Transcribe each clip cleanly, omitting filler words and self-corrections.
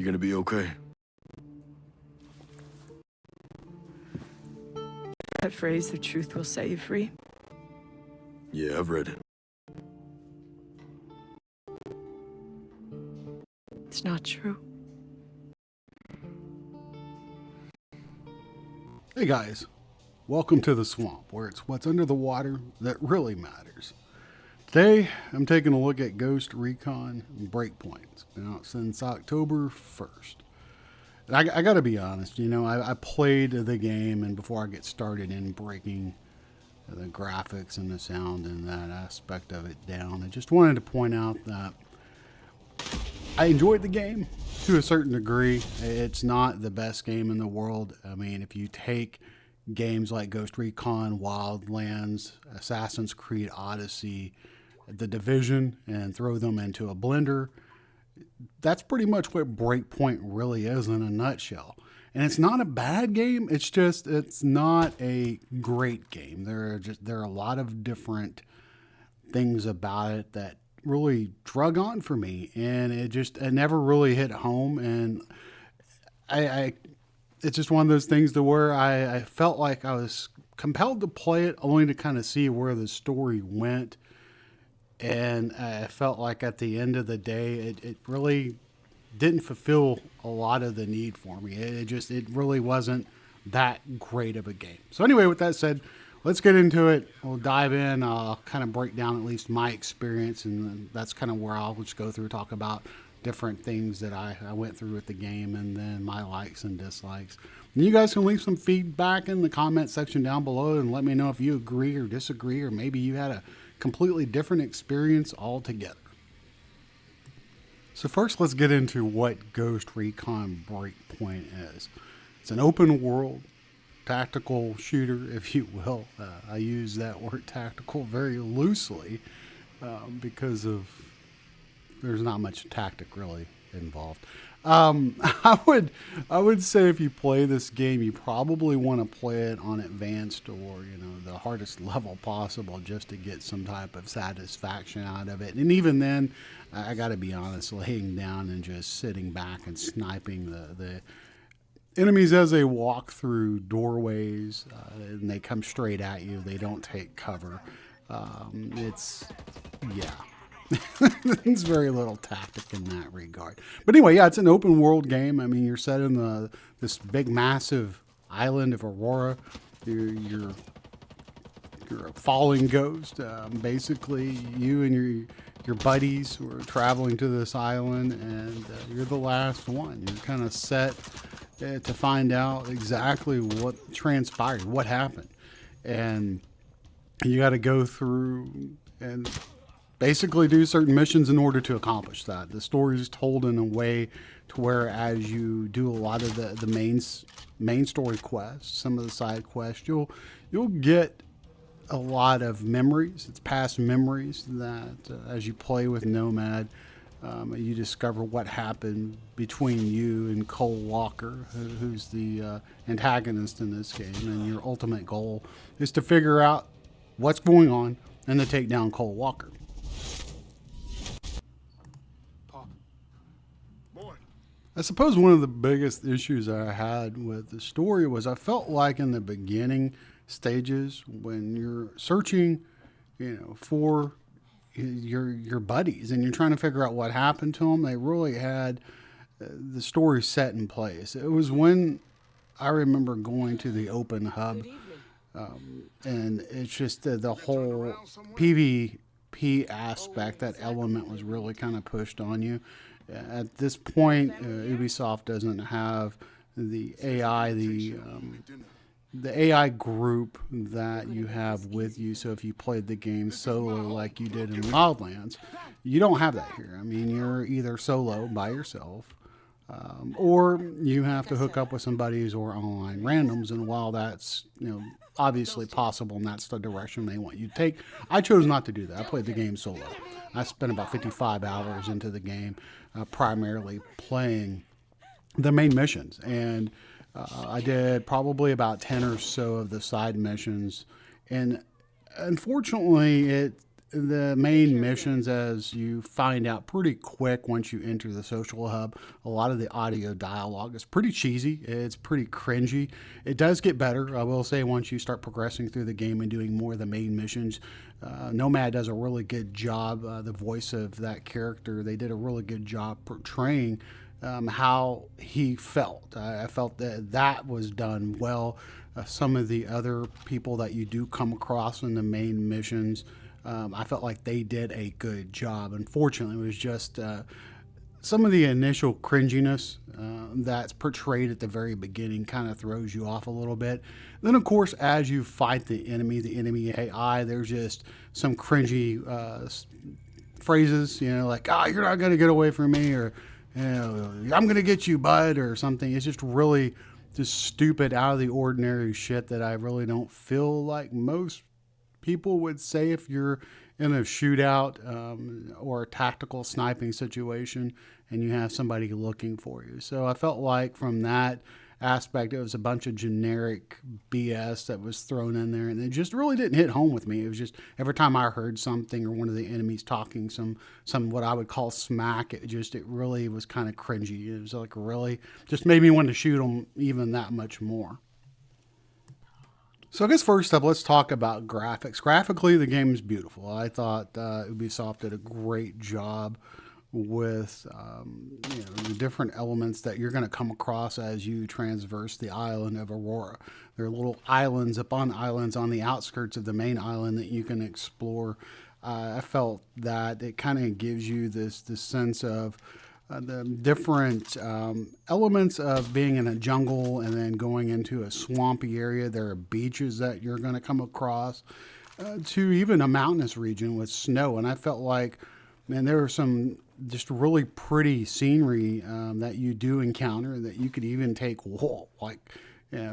You gonna be okay? That phrase, the truth will set you free. Yeah, I've read it. It's not true. Hey guys, welcome to the swamp, where it's what's under the water that really matters. Today, I'm taking a look at Ghost Recon Breakpoint. It's been out since October 1st. And I gotta be honest, you know, I played the game, and before I get started in breaking the graphics and the sound and that aspect of it down, I just wanted to point out that I enjoyed the game to a certain degree. It's not the best game in the world. I mean, if you take games like Ghost Recon, Wildlands, Assassin's Creed Odyssey, The Division, and throw them into a blender, that's pretty much what Breakpoint really is in a nutshell. And it's not a bad game. It's just, it's not a great game. There are a lot of different things about it that really drug on for me, and it never really hit home. And it's just one of those things to where I felt like I was compelled to play it only to kind of see where the story went. And I felt like at the end of the day, it really didn't fulfill a lot of the need for me. It really wasn't that great of a game. So anyway, with that said, let's get into it. We'll dive in. I'll kind of break down at least my experience, and that's kind of where I'll just go through, talk about different things that I went through with the game, and then my likes and dislikes. And you guys can leave some feedback in the comment section down below and let me know if you agree or disagree, or maybe you had a completely different experience altogether. So first, let's get into what Ghost Recon Breakpoint is. It's an open world tactical shooter, if you will. I use that word tactical very loosely because there's not much tactic really involved. I would say if you play this game, you probably want to play it on advanced, or the hardest level possible, just to get some type of satisfaction out of it. And even then, I got to be honest, laying down and just sitting back and sniping the enemies as they walk through doorways, and they come straight at you. They don't take cover. There's very little tactic in that regard. But anyway, yeah, it's an open world game. I mean, you're set in this big, massive island of Auroa. You're a falling ghost. Basically, you and your buddies were traveling to this island, and you're the last one. You're kind of set to find out exactly what transpired, what happened. And you got to go through and basically do certain missions in order to accomplish that. The story is told in a way to where, as you do a lot of the main story quests, some of the side quests, you'll get a lot of memories. It's past memories that as you play with Nomad, you discover what happened between you and Cole Walker, who's the antagonist in this game, and your ultimate goal is to figure out what's going on and to take down Cole Walker. I suppose one of the biggest issues I had with the story was I felt like in the beginning stages, when you're searching, for your buddies and you're trying to figure out what happened to them, they really had the story set in place. It was when I remember going to the open hub, and it's just the whole PvP aspect, that element was really kind of pushed on you. At this point, Ubisoft doesn't have the AI, the AI group that you have with you. So if you played the game solo like you did in Wildlands, you don't have that here. I mean, you're either solo by yourself, or you have to hook up with some buddies or online randoms. And while that's obviously possible, and that's the direction they want you to take, I chose not to do that. I played the game solo. I spent about 55 hours into the game, primarily playing the main missions, and I did probably about 10 or so of the side missions, and unfortunately the main missions, as you find out pretty quick once you enter the social hub, a lot of the audio dialogue is pretty cheesy. It's pretty cringy. It does get better, I will say, once you start progressing through the game and doing more of the main missions. Nomad does a really good job. The voice of that character, they did a really good job portraying how he felt. I felt that that was done well. Some of the other people that you do come across in the main missions, I felt like they did a good job. Unfortunately, it was just some of the initial cringiness that's portrayed at the very beginning kind of throws you off a little bit. Then, of course, as you fight the enemy AI, there's just some cringy phrases, like, you're not going to get away from me, or, I'm going to get you, bud, or something. It's just really just stupid, out of the ordinary shit that I really don't feel like most people would say if you're in a shootout or a tactical sniping situation and you have somebody looking for you. So I felt like from that aspect, it was a bunch of generic BS that was thrown in there, and it just really didn't hit home with me. It was just every time I heard something or one of the enemies talking some what I would call smack, it really was kind of cringy. It was like really just made me want to shoot them even that much more. So I guess first up, let's talk about graphics. Graphically, the game is beautiful. I thought Ubisoft did a great job with the different elements that you're going to come across as you transverse the island of Auroa. There are little islands upon islands on the outskirts of the main island that you can explore. I felt that it kind of gives you this sense of the different elements of being in a jungle and then going into a swampy area. There are beaches that you're going to come across to even a mountainous region with snow. And I felt like, man, there were some just really pretty scenery that you do encounter that you could even take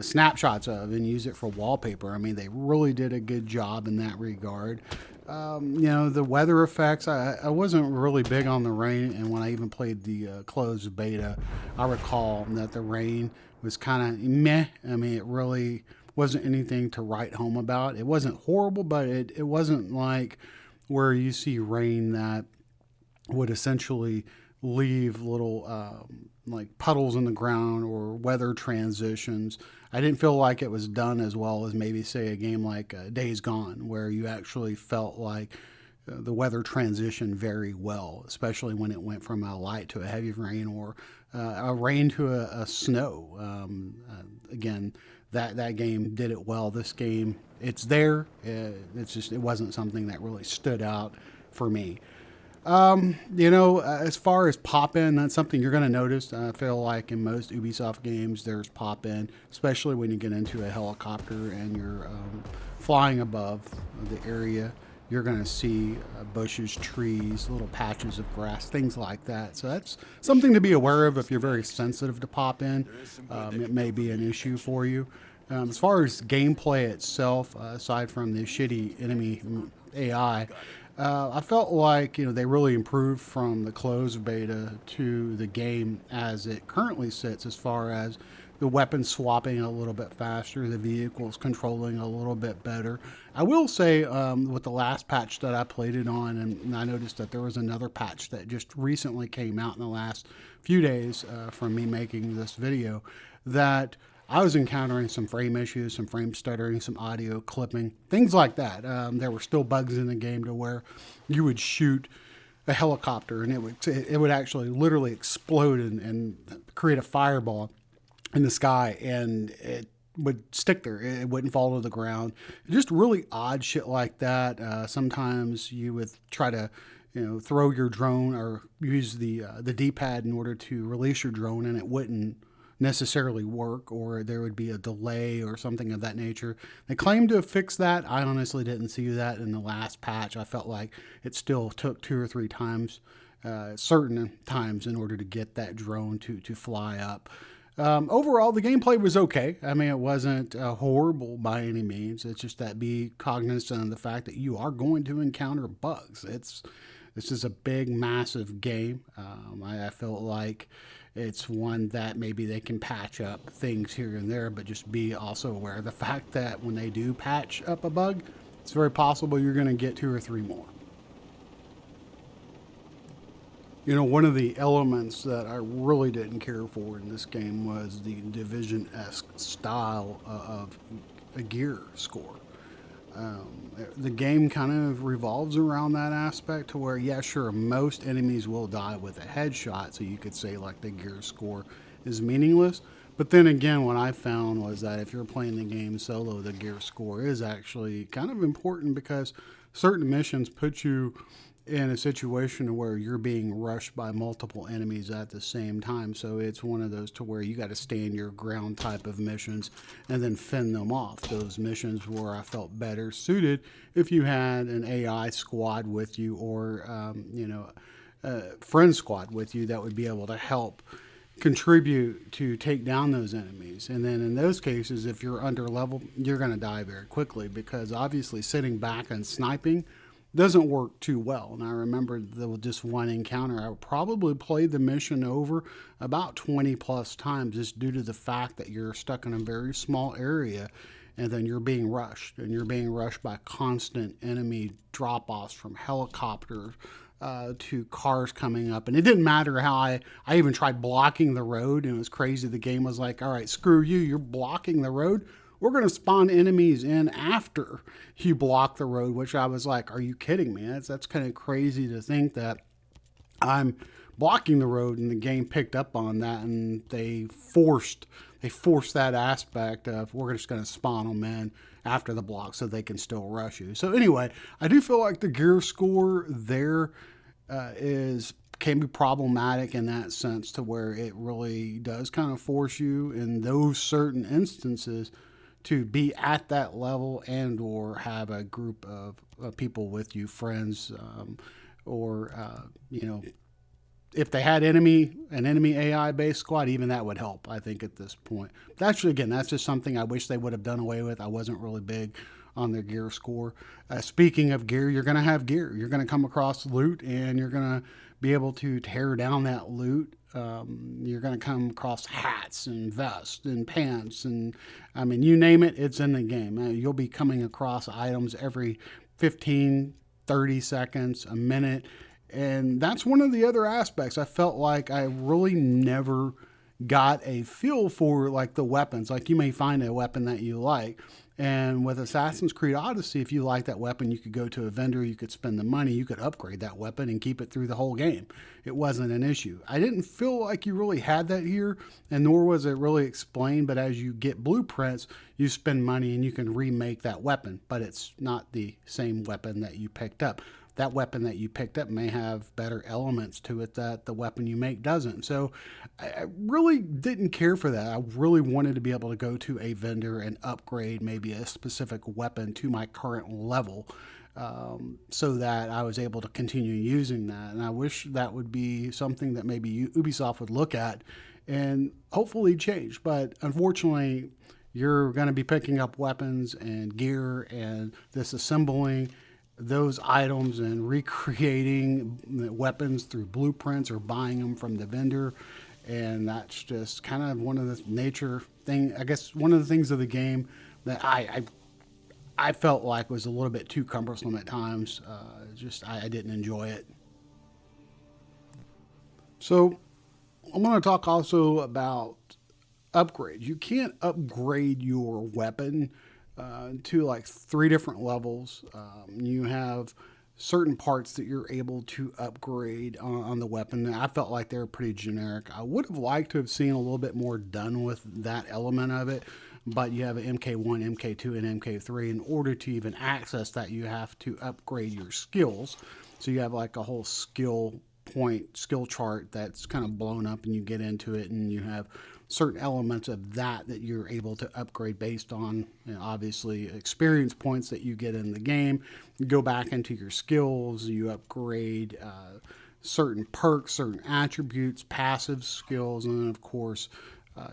snapshots of and use it for wallpaper. I mean, they really did a good job in that regard. The weather effects, I wasn't really big on the rain, and when I even played the closed beta, I recall that the rain was kind of meh. I mean, it really wasn't anything to write home about. It wasn't horrible, but it wasn't like where you see rain that would essentially leave little like puddles in the ground or weather transitions. I didn't feel like it was done as well as maybe say a game like Days Gone, where you actually felt like the weather transitioned very well, especially when it went from a light to a heavy rain or a rain to a snow. Again, that game did it well. This game, it's there. It wasn't something that really stood out for me. As far as pop-in, that's something you're going to notice. I feel like in most Ubisoft games, there's pop-in, especially when you get into a helicopter and you're flying above the area. You're going to see bushes, trees, little patches of grass, things like that. So that's something to be aware of if you're very sensitive to pop-in. It may be an issue for you. As far as gameplay itself, aside from the shitty enemy AI, I felt like they really improved from the closed beta to the game as it currently sits, as far as the weapon swapping a little bit faster, the vehicles controlling a little bit better. I will say with the last patch that I played it on, and I noticed that there was another patch that just recently came out in the last few days from me making this video, that I was encountering some frame issues, some frame stuttering, some audio clipping, things like that. There were still bugs in the game to where you would shoot a helicopter and it would actually literally explode and create a fireball in the sky, and it would stick there. It wouldn't fall to the ground. Just really odd shit like that. Sometimes you would try to throw your drone or use the D-pad in order to release your drone, and it wouldn't necessarily work, or there would be a delay or something of that nature. They claimed to have fixed that. I honestly didn't see that in the last patch. I felt like it still took 2 or 3 times, certain times, in order to get that drone to fly up. Overall, the gameplay was okay. I mean, it wasn't horrible by any means. It's just that be cognizant of the fact that you are going to encounter bugs. This is a big, massive game. I felt like it's one that maybe they can patch up things here and there, but just be also aware of the fact that when they do patch up a bug, it's very possible you're going to get 2 or 3 more. You know, one of the elements that I really didn't care for in this game was the Division-esque style of a gear score. The game kind of revolves around that aspect to where, yeah, sure, most enemies will die with a headshot, so you could say like the gear score is meaningless. But then again, what I found was that if you're playing the game solo, the gear score is actually kind of important because certain missions put you in a situation where you're being rushed by multiple enemies at the same time. So it's one of those to where you got to stand your ground type of missions and then fend them off. Those missions where I felt better suited if you had an AI squad with you or, a friend squad with you that would be able to help contribute to take down those enemies. And then in those cases, if you're under level, you're going to die very quickly because obviously sitting back and sniping doesn't work too well. And I remember just one encounter, I probably played the mission over about 20 plus times just due to the fact that you're stuck in a very small area and then you're being rushed. And you're being rushed by constant enemy drop-offs from helicopters to cars coming up. And it didn't matter how I even tried blocking the road, and it was crazy. The game was like, all right, screw you, you're blocking the road. We're going to spawn enemies in after you block the road, which I was like, are you kidding me? That's kind of crazy to think that I'm blocking the road and the game picked up on that and they forced that aspect of we're just going to spawn them in after the block so they can still rush you. So anyway, I do feel like the gear score there can be problematic in that sense to where it really does kind of force you in those certain instances to be at that level and or have a group of people with you, friends, or if they had an enemy AI based squad, even that would help, I think, at this point. But actually, again, that's just something I wish they would have done away with. I wasn't really big on their gear score. Speaking of gear, you're going to have gear. You're going to come across loot and you're going to be able to tear down that loot. You're going to come across hats and vests and pants and I mean, you name it, it's in the game. You'll be coming across items every 15, 30 seconds, a minute. And that's one of the other aspects. I felt like I really never got a feel for like the weapons. Like you may find a weapon that you like. And with Assassin's Creed Odyssey, if you like that weapon, you could go to a vendor, you could spend the money, you could upgrade that weapon and keep it through the whole game. It wasn't an issue. I didn't feel like you really had that here, and nor was it really explained, but as you get blueprints, you spend money and you can remake that weapon, but it's not the same weapon that you picked up. That weapon that you picked up may have better elements to it that the weapon you make doesn't. So I really didn't care for that. I really wanted to be able to go to a vendor and upgrade maybe a specific weapon to my current level so that I was able to continue using that. And I wish that would be something that maybe Ubisoft would look at and hopefully change. But unfortunately, you're going to be picking up weapons and gear and disassembling those items and recreating the weapons through blueprints or buying them from the vendor. And that's just kind of one of the nature thing, I guess one of the things of the game that I felt like was a little bit too cumbersome at times. I didn't enjoy it. So I'm going to talk also about upgrades. You can't upgrade your weapon to like 3 different levels. You have certain parts that you're able to upgrade on the weapon. I felt like they were pretty generic. I would have liked to have seen a little bit more done with that element of it, but you have an MK1, MK2, and MK3. In order to even access that, you have to upgrade your skills. So you have like a whole skill chart that's kind of blown up, and you get into it and you have certain elements of that you're able to upgrade based on, obviously, experience points that you get in the game. You go back into your skills, you upgrade certain perks, certain attributes, passive skills, and then, of course,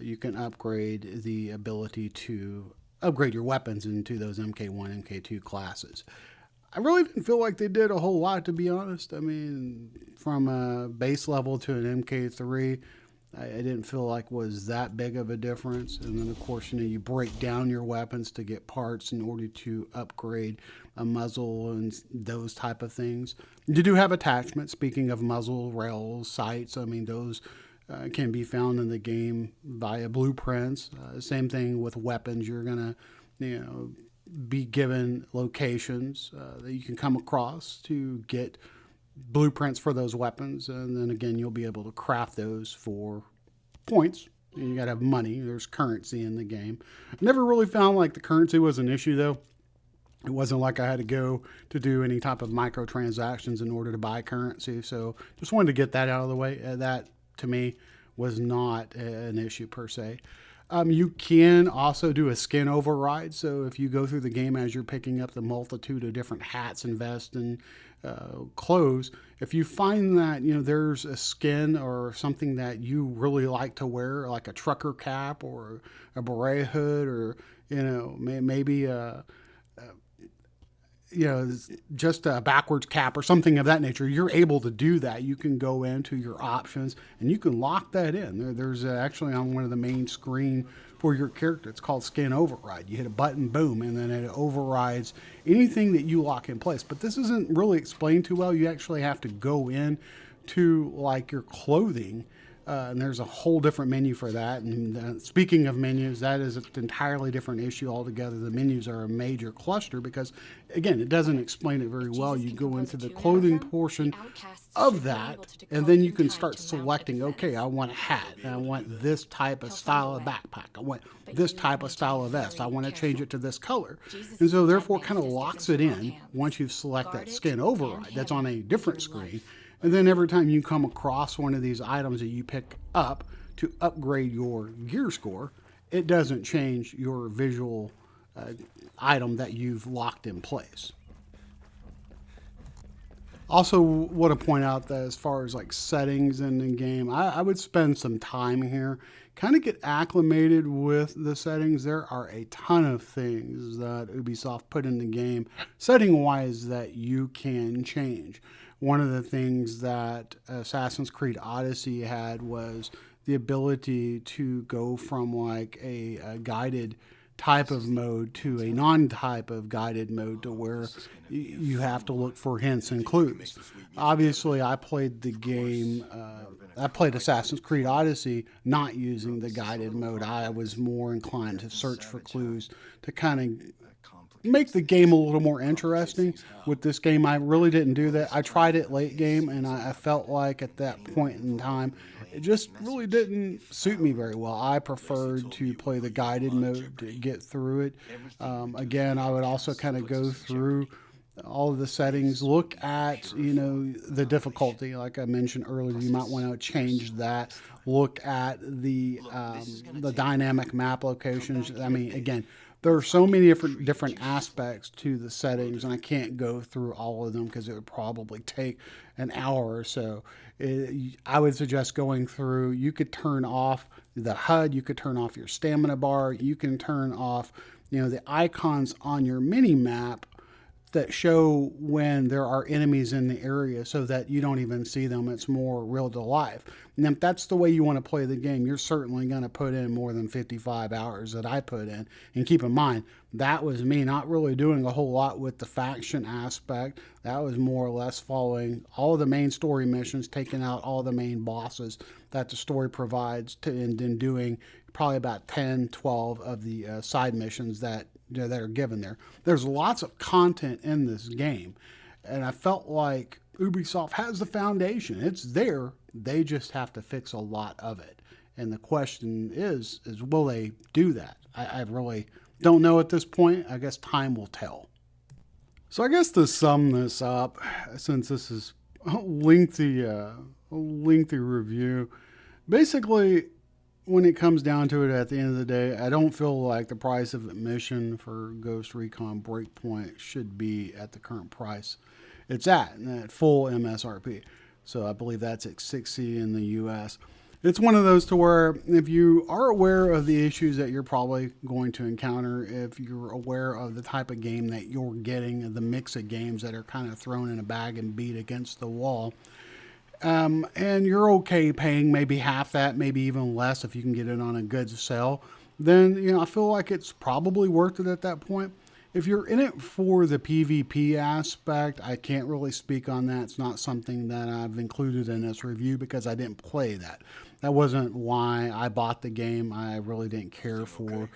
you can upgrade the ability to upgrade your weapons into those MK1, MK2 classes. I really didn't feel like they did a whole lot, to be honest. I mean, from a base level to an MK3, I didn't feel like was that big of a difference. And then, of course, you break down your weapons to get parts in order to upgrade a muzzle and those type of things. You do have attachments. Speaking of muzzle, rails, sights, I mean, those can be found in the game via blueprints. Same thing with weapons. You're going to, be given locations that you can come across to get blueprints for those weapons, and then again you'll be able to craft those for points. You gotta have money. There's currency in the game. I never really found like the currency was an issue though. It wasn't like I had to go to do any type of microtransactions in order to buy currency. So just wanted to get that out of the way. That to me was not an issue per se. You can also do a skin override. So if you go through the game as you're picking up the multitude of different hats and vests and clothes, if you find that there's a skin or something that you really like to wear, like a trucker cap or a beret hood, or maybe just a backwards cap or something of that nature, you're able to do that. You can go into your options and you can lock that in. There's actually on one of the main screen for your character, it's called skin override. You hit a button, boom, and then it overrides anything that you lock in place. But this isn't really explained too well. You actually have to go in to like your clothing, and there's a whole different menu for that. And speaking of menus, that is an entirely different issue altogether. The menus are a major cluster because, again, it doesn't explain it very well. You go into the clothing portion of that, and then you can start selecting, okay, I want a hat, and I want this type of style of backpack, I want this type of style of vest, I want to change it to this color. And so therefore kind of locks it in once you select that skin override that's on a different screen. And then every time you come across one of these items that you pick up to upgrade your gear score, it doesn't change your visual item that you've locked in place. Also want to point out that as far as like settings in the game, I would spend some time here, kind of get acclimated with the settings. There are a ton of things that Ubisoft put in the game setting-wise that you can change. One of the things that Assassin's Creed Odyssey had was the ability to go from like a guided type of mode to a non-type of guided mode, to where you have to look for hints and clues. Obviously, I played the game, I played Assassin's Creed Odyssey not using the guided mode. I was more inclined to search for clues to kind of make the game a little more interesting. With this game, I really didn't do that. I tried it late game, and I felt like at that point in time, it just really didn't suit me very well. I preferred to play the guided mode to get through it. Again, I would also kind of go through all of the settings, look at the difficulty. Like I mentioned earlier, you might want to change that. Look at the dynamic map locations. I mean, again, there are so many different aspects to the settings, and I can't go through all of them because it would probably take an hour or so. I would suggest going through. You could turn off the HUD, you could turn off your stamina bar, you can turn off the icons on your mini map that show when there are enemies in the area so that you don't even see them. It's more real to life. And if that's the way you want to play the game, you're certainly going to put in more than 55 hours that I put in. And keep in mind, that was me not really doing a whole lot with the faction aspect. That was more or less following all of the main story missions, taking out all the main bosses that the story provides, and then doing probably about 10, 12 of the side missions that are given there. There's lots of content in this game, and I felt like Ubisoft has the foundation. It's there. They just have to fix a lot of it. And the question is will they do that? I really don't know at this point. I guess time will tell. So I guess to sum this up, since this is a lengthy review, basically, when it comes down to it, at the end of the day, I don't feel like the price of admission for Ghost Recon Breakpoint should be at the current price it's at full MSRP. So I believe that's at $60 in the US. It's one of those to where if you are aware of the issues that you're probably going to encounter, if you're aware of the type of game that you're getting, the mix of games that are kind of thrown in a bag and beat against the wall, and you're okay paying maybe half that, maybe even less if you can get it on a good sale, then, you know, I feel like it's probably worth it at that point. If you're in it for the PvP aspect, I can't really speak on that. It's not something that I've included in this review because I didn't play that. That wasn't why I bought the game. I really didn't care for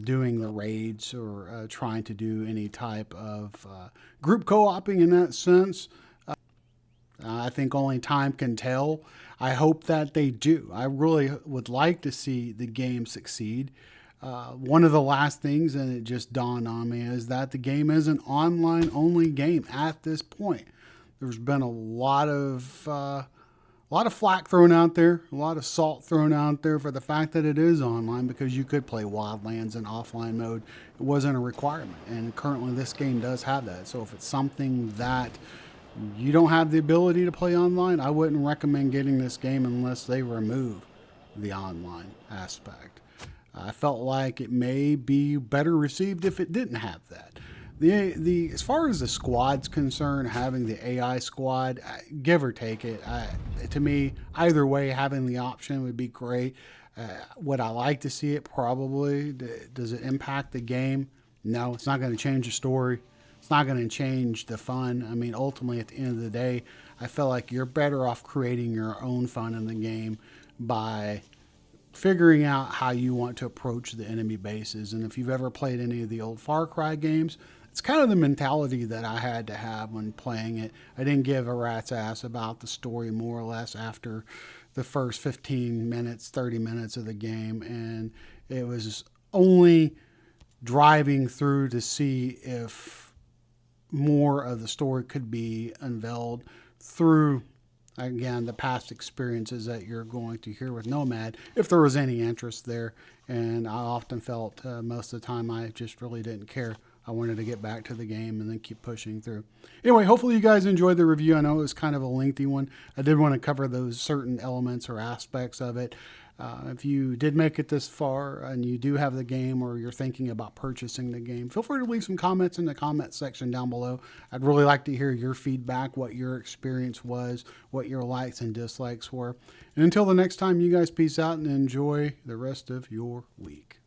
doing the raids or trying to do any type of group co-oping in that sense. I think only time can tell. I hope that they do. I really would like to see the game succeed. One of the last things, and it just dawned on me, is that the game is an online-only game at this point. There's been a lot of flack thrown out there, a lot of salt thrown out there for the fact that it is online, because you could play Wildlands in offline mode. It wasn't a requirement, and currently this game does have that. So if it's something that you don't have the ability to play online, I wouldn't recommend getting this game unless they remove the online aspect. I felt like it may be better received if it didn't have that. As far as the squad's concerned, having the AI squad, give or take it, to me, either way, having the option would be great. Would I like to see it? Probably. Does it impact the game? No, it's not going to change the story. It's not going to change the fun. I mean, ultimately, at the end of the day, I feel like you're better off creating your own fun in the game by figuring out how you want to approach the enemy bases. And if you've ever played any of the old Far Cry games, it's kind of the mentality that I had to have when playing it. I didn't give a rat's ass about the story, more or less, after the first 15 minutes, 30 minutes of the game. And it was only driving through to see if more of the story could be unveiled through, again, the past experiences that you're going to hear with Nomad, if there was any interest there. And I often felt most of the time I just really didn't care. I wanted to get back to the game and then keep pushing through. Anyway, hopefully you guys enjoyed the review. I know it was kind of a lengthy one. I did want to cover those certain elements or aspects of it. If you did make it this far and you do have the game, or you're thinking about purchasing the game, feel free to leave some comments in the comment section down below. I'd really like to hear your feedback, what your experience was, what your likes and dislikes were. And until the next time, you guys peace out and enjoy the rest of your week.